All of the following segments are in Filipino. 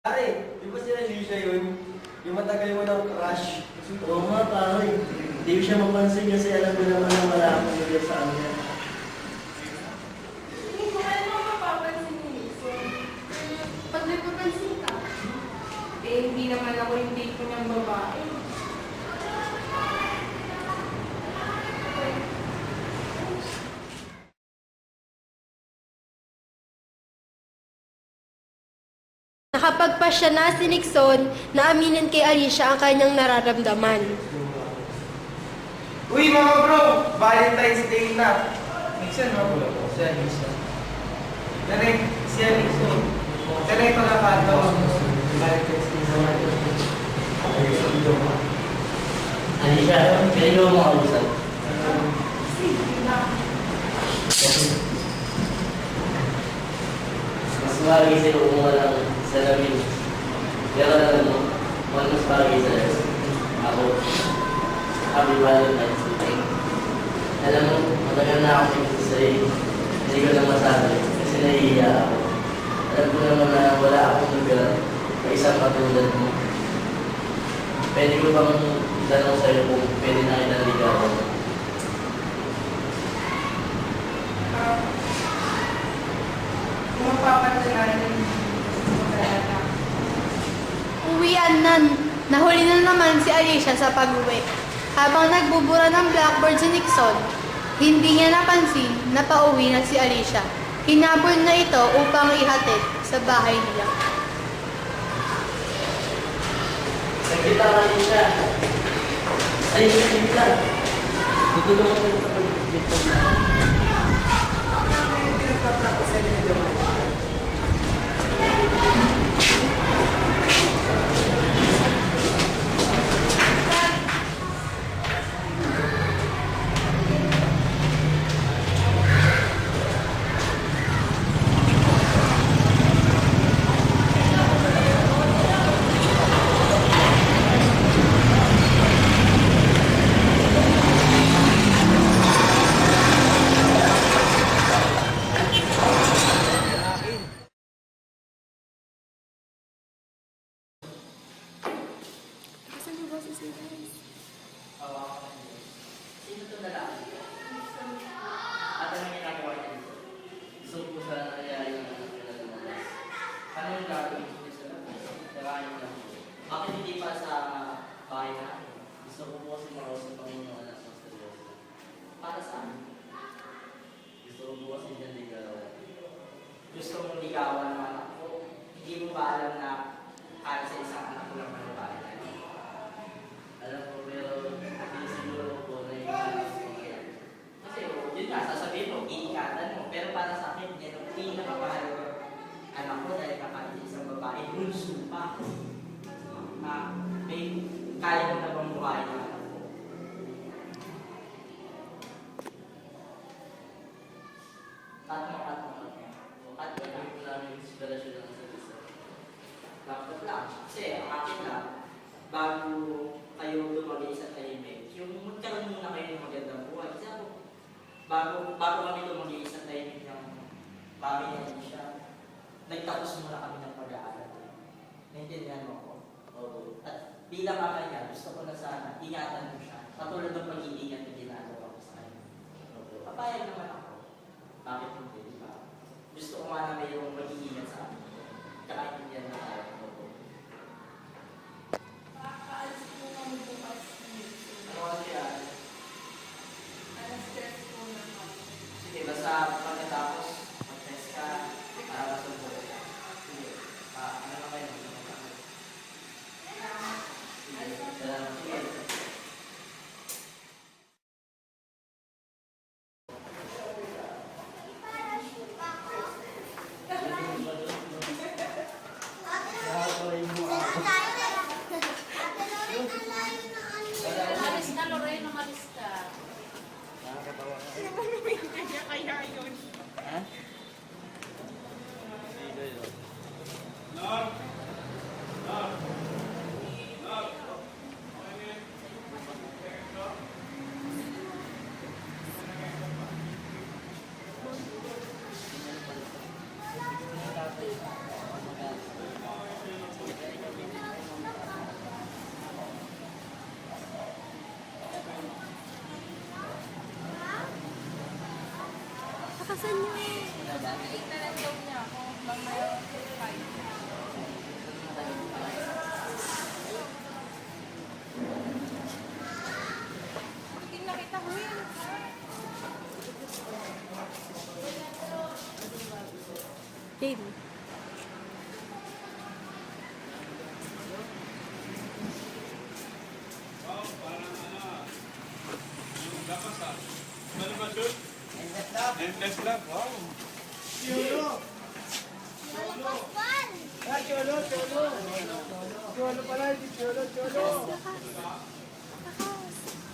Pare, di ba si Alicia yun? Yung matagal mo ng crush. Oo nga pare, hindi ko siya mapansin kasi alam ko naman na wala akong nilip sa kanya. Hindi ko alam mo mapapansin ni Mason. Pag nagpapansin ka, hindi naman ako yung tipo niyang babae. Nakapagpasya na si Nixon na aminin kay Alicia ang kanyang nararamdaman. Uy mga bro! Valentine's Day na! Nixon mga bro. Si Alicia. Direk, si Alicia. Direk ko na kato. Valentine's Day na. Alicia, pwede mo makausap? Sige na. Mas bagay sa'yo kung walang salamin. Pero alam mo, mas bagay sa'yo. Ako, happy Valentine's Day. Alam mo, matagal na ako nagsasabi sa'yo. Hindi ko na masabi kasi nahihiya ako. Alam ko naman na wala akong lugar na isang katulad mo. Pwede ko bang tanong sa'yo kung pwede na kitang ligawan? Kung mapapatunayan mo talaga. Uwian na. Nahuli na naman si Alicia sa pag-uwi. Habang nagbubura ng blackboard si Nixon, hindi niya napansin na pauwi na si Alicia. Hinabol na ito upang ihatid sa bahay nila. Nagkita ka rin siya. Alicia, nagkita. Tutulungan ko sa pag-ibig na. Sino itong lalaki? At anong ginagawa niya dito? Gusto ko sana kaya yung anak nila lumabas. Anong gagawin niyo sa labas? Kakain lang. Bakit hindi pa sa bahay natin? Gusto ko po kasi makausap ang inyong anak ng seryoso. Para saan? Gusto ko po kasi dyan ligawan. Gusto mong ligawan ng anak ko? Hindi mo ba alam na kaya sa isang anak ko lang ang bahay? Alam ko, pero hindi siguro po na yung kasi yun nga, sasabihin mo, iikatan mo. Pero para sa akin, yan ang pinakamahalagang anak ko dahil kakain sa isang babae, bunso pa. May kaya mo na bang buhay na anak ko? Kat mo. Kat mo namin yung inspirasyon ng isa't isa. Dapat lang. Kasi ang akin lang, bago kayo lumagay sa tahimik, yung magkaroon muna kayo ng magandang buhay. Kasi ako, bago kami lumagay sa tahimik ng pamilya niya siya, nagtapos muna kami ng pag-aaral. Naintindihan mo ko? Oo. At bilang ama niya, gusto ko na sana, ingatan mo siya. Katulad ng pag-iingat na ginagawa ko sa kanya. Papayag naman ako. Bakit hindi, di ba? Gusto ko nga na mayroong mag-iingat sa amin. Kakaintindihan na tayo. Pakaalis ko kami bukas ni Mason. Ano kasi yan? Alas 3 po na kami. Sige, basta pagkatapos, mag-test ka, para masunod ka. Sige, ano na kayo? Sige, salamat. Sige. Umalis ka, Lorraine, umalis ka. Kaya yun. Takasan niyo. Sasabihin na lang daw niya ako. Mamaya 5. Hindi na kita huwin. Game. Endless love, wow.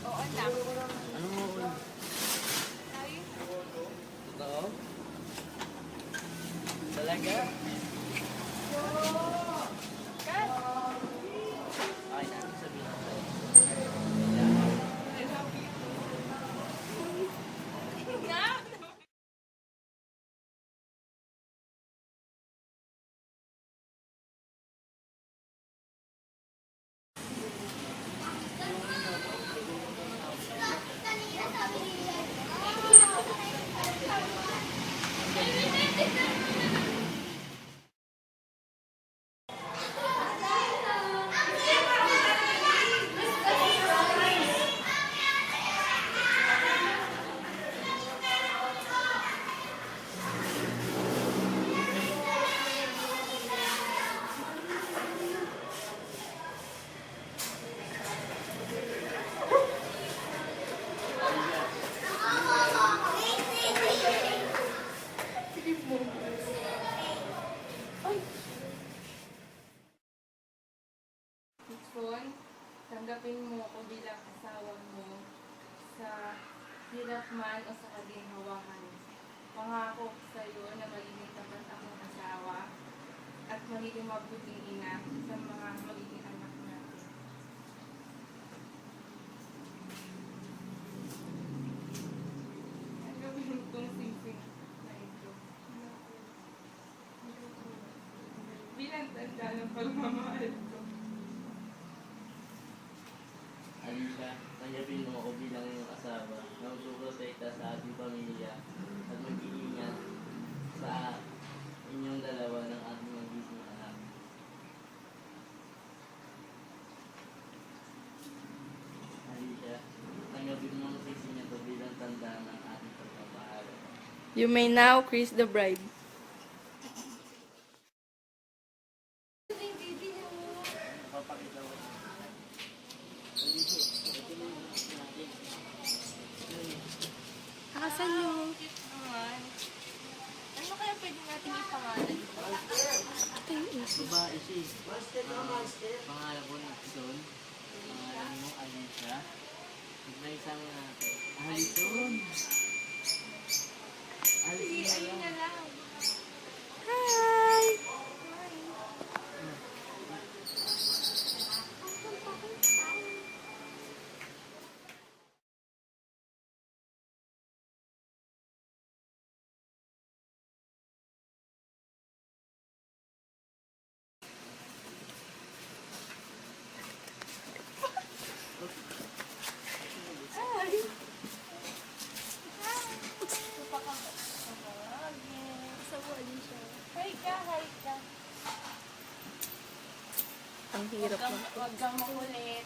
Oo na. Totoo? Talaga? Kat! Okay na, sabihin ko sa'yo. I love you. Nga! Nixon, tanggapin mo ako bilang asawa mo sa hirap man o sa kaginhawahan. Pangako ko sa iyo na magiging tapat akong asawa at magiging mabuting ina sa mga magiging anak natin. Tanggapin kong sing-sing na ito. Bilang tanda ng pagmamahal ko. Alicia, tanggapin mo ako bilang iyong asawa na magsuprotekta sa ating pamilya at mag-iingat sa inyong dalawa ng ating magiging anak. Alicia, tanggapin mo ang siksi niya to bilang tanda ng ating pagmamahal. You may now kiss the bride. Papakita ko. Takasan niyo. Cute naman. Ano kaya pwede natin ipangalan ko? Babae siya. Pangalan ko Nixon. Pangalan mo Alicia. Nagnaisama natin. Alison! Alicia Ayun na lang. lang. Hi! Hi ka. Ang hirap mo. Huwag kang makulit.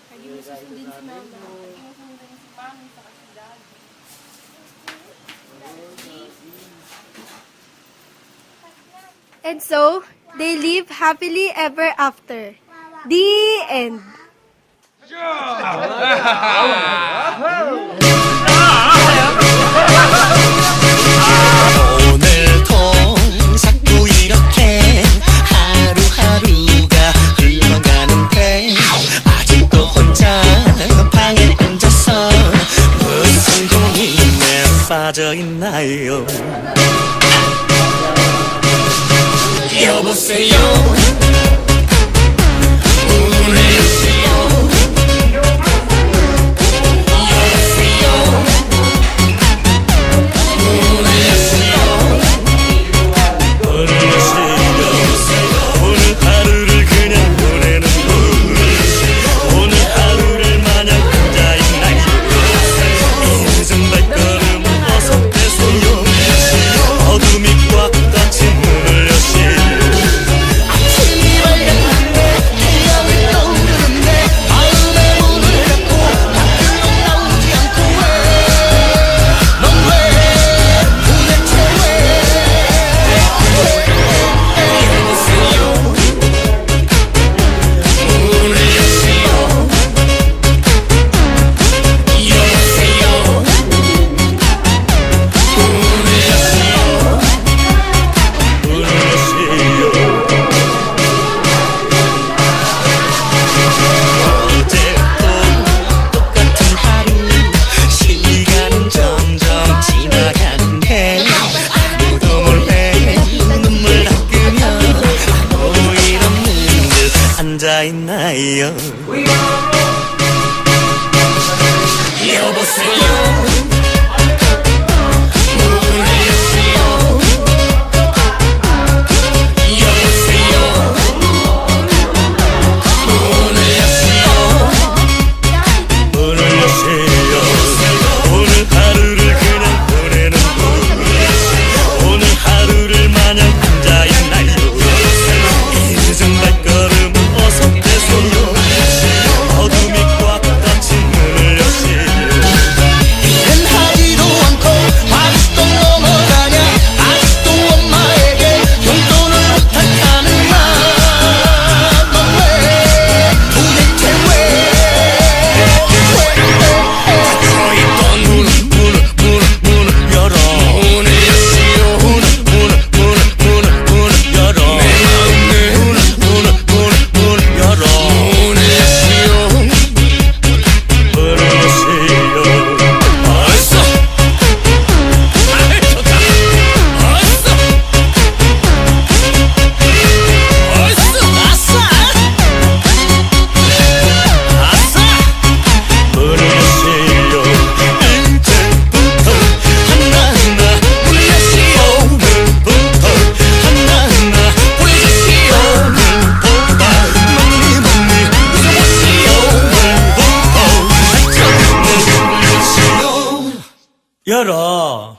Lagi mo susundin si mama. Lagi mo susundin si mami sa si daddy. And so, they live happily ever after. The end. 오늘도 자꾸 이렇게 하루하루가 흘러가는데 아직도 혼자 방에 앉아서 무슨 고민에 빠져있나요 여보세요 우울해요 오늘 하루를 그냥 보내는 오늘 하루를 마냥 혼자 있나요 잊은 발 문을 여세요. 오늘 하루를 그냥 보내는 분, 오늘 하루를 마냥 앉아있나요? 잊은 발걸음을 어서 떼세요. 어둠이 꽉 닫힌 문을 여세요. 일은 하지도 않고 아직도 넘어가냐. 아직도 엄마에게 용돈을 부탁하는 넌 왜, 도대체 왜 닫혀있던 문을 열어. 문을 여세요. 문을 열어. 내 마음을 문을 열어. 문을 여세요. 문을 여세요. 어서. 아이 좋다. 어서. 어서. 아싸. 문을 여세요. 이제부터 하나하나 문을 여세요. 오늘부터 하나하나 보여주세요. 오늘보다 많이 무서워지요. 오늘부터 발전을 문을 여세요. 열어.